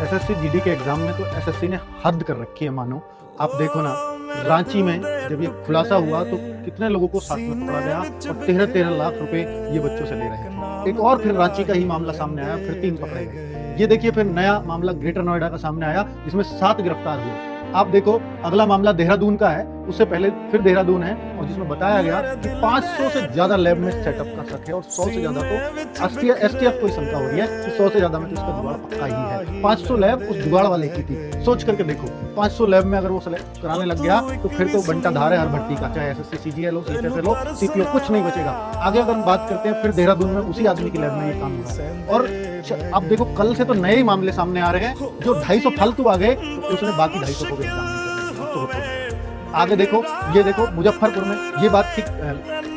SSC GD के exam में तो एसएससी ने हद कर रखी है मानो। आप देखो ना, रांची में जब ये खुलासा हुआ तो कितने लोगों को साथ में पकड़ा गया और 13-13 लाख रुपए ये बच्चों से ले रहे थे। एक और फिर रांची का ही मामला सामने आया, फिर 3 पकड़े गए। ये देखिए फिर नया मामला ग्रेटर नोएडा का सामने आया जिसमें 7 गिरफ्तार हुए। आप देखो अगला मामला देहरादून का है, उससे पहले फिर देहरादून है और जिसमें बताया गया कि 500 से ज्यादा लैब में सेटअप कर सके और 100 से ज्यादा को एसटीएफ को शंका हो रही है कि 100 से ज्यादा में तो इसका जुगाड़ पक्का ही है। 500 लैब उस जुगाड़ वाले की थी। सोच करके देखो, 500 लैब में अगर वो कराने लग गया तो फिर तो बंटा धार है हर भट्टी का, चाहे एसएससी सीजीएल हो, सीएचएसएल हो, सीपीओ, कुछ नहीं बचेगा। आगे अगर हम बात करते हैं फिर देहरादून में उसी आदमी की लैब में ये काम हुआ है। और अब देखो कल से तो नए ही मामले सामने आ रहे हैं। जो 250 फालतू आ गए तो उसने बाकी 250 को भी एग्जाम नहीं करने तो आगे देखो, ये देखो मुजफ्फरपुर में ये बात थी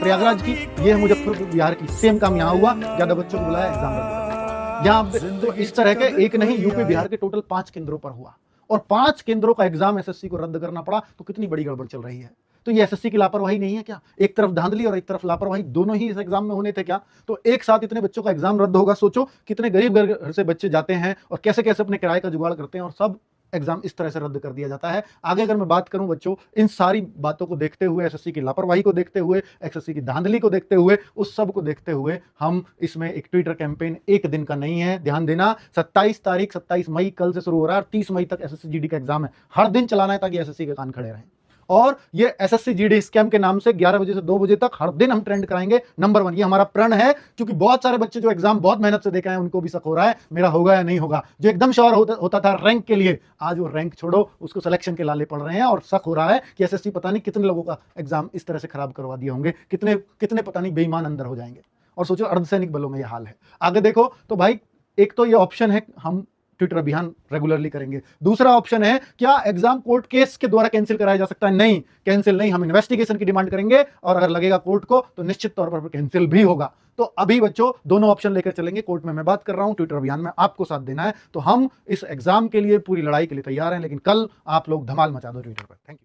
प्रयागराज की, ये है मुजफ्फरपुर बिहार की। सेम काम यहाँ हुआ, ज्यादा बच्चों को बुलाया, एग्जाम रद्द करना। यहाँ तो इस तरह के एक नहीं, यूपी बिहार के टोटल 5 केंद्रों पर हुआ और 5 केंद्रों का एग्जाम एसएससी को रद्द करना पड़ा। तो कितनी बड़ी गड़बड़ चल रही है। तो ये एसएससी की लापरवाही नहीं है क्या? एक तरफ धांधली और एक तरफ लापरवाही, दोनों ही इस एग्जाम में होने थे क्या? तो एक साथ इतने बच्चों का एग्जाम रद्द होगा। सोचो कितने गरीब घर से बच्चे जाते हैं और कैसे कैसे अपने किराए का जुगाड़ करते हैं और सब एग्जाम इस तरह से रद्द कर दिया जाता है। आगे अगर मैं बात करूं बच्चों, इन सारी बातों को देखते हुए, एसएससी की लापरवाही को देखते हुए, एसएससी की धांधली को देखते हुए, उस सब को देखते हुए हम इसमें एक ट्विटर कैंपेन एक दिन का नहीं है, ध्यान देना। 27 मई कल से शुरू हो रहा है और 30 मई तक एसएससी जीडी का एग्जाम है। हर दिन चलाना है ताकि एसएससी के कान खड़े रहें। और ये एसएससी जीडी स्कैम के नाम से 11 बजे से 2 बजे तक हर दिन हम ट्रेंड कराएंगे नंबर 1। ये हमारा प्रण है, क्योंकि बहुत सारे बच्चे जो एग्जाम बहुत मेहनत से देखे हैं उनको भी शक हो रहा है मेरा होगा या नहीं होगा। जो एकदम श्योर होता था रैंक के लिए, आज वो रैंक छोड़ो, उसको सिलेक्शन के लाले पड़ रहे हैं और शक हो रहा है कि एसएससी पता नहीं कितने लोगों का एग्जाम इस तरह से खराब करवा दिए होंगे, कितने पता नहीं बेईमान अंदर हो जाएंगे। और सोचो अर्धसैनिक बलों में ये हाल है। आगे देखो तो भाई, एक तो ये ऑप्शन है हम ट्विटर अभियान रेगुलरली करेंगे। दूसरा ऑप्शन है क्या एग्जाम कोर्ट केस के द्वारा कैंसिल कराया जा सकता है? नहीं, कैंसिल नहीं, हम इन्वेस्टिगेशन की डिमांड करेंगे और अगर लगेगा कोर्ट को तो निश्चित तौर पर कैंसिल भी होगा। तो अभी बच्चों दोनों ऑप्शन लेकर चलेंगे। कोर्ट में मैं बात कर रहा हूं, ट्विटर अभियान में आपको साथ देना है। तो हम इस एग्जाम के लिए पूरी लड़ाई के लिए तैयार हैं, लेकिन कल आप लोग धमाल मचा दो ट्विटर पर। Thank you.